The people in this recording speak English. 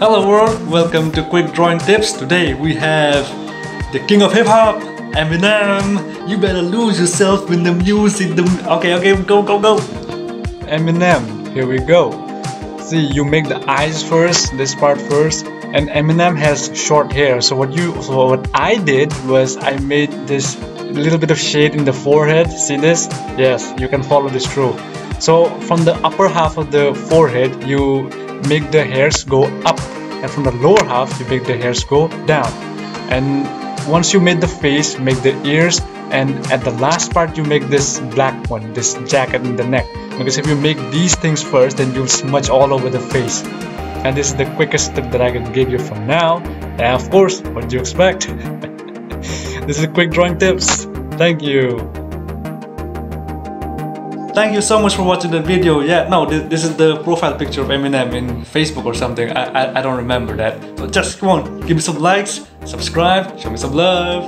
Hello world, welcome to Quick Drawing Tips. Today we have the king of hip hop, Eminem. You better lose yourself in the music. Okay, go. Eminem, here we go. See, you make the eyes first, this part first, and Eminem has short hair. So what I did was I made this little bit of shade in the forehead. See this? Yes, you can follow this through. So from the upper half of the forehead, you make the hairs go up, and from the lower half, you make the hairs go down. And once you made the face, make the ears, and at the last part, you make this black one, this jacket in the neck. Because if you make these things first, then you'll smudge all over the face. And this is the quickest tip that I can give you for now. And of course, what do you expect? This is Quick Drawing Tips. Thank you. Thank you so much for watching the video. Yeah, no, this is the profile picture of Eminem in Facebook or something. I don't remember that. So just come on, give me some likes, subscribe, show me some love.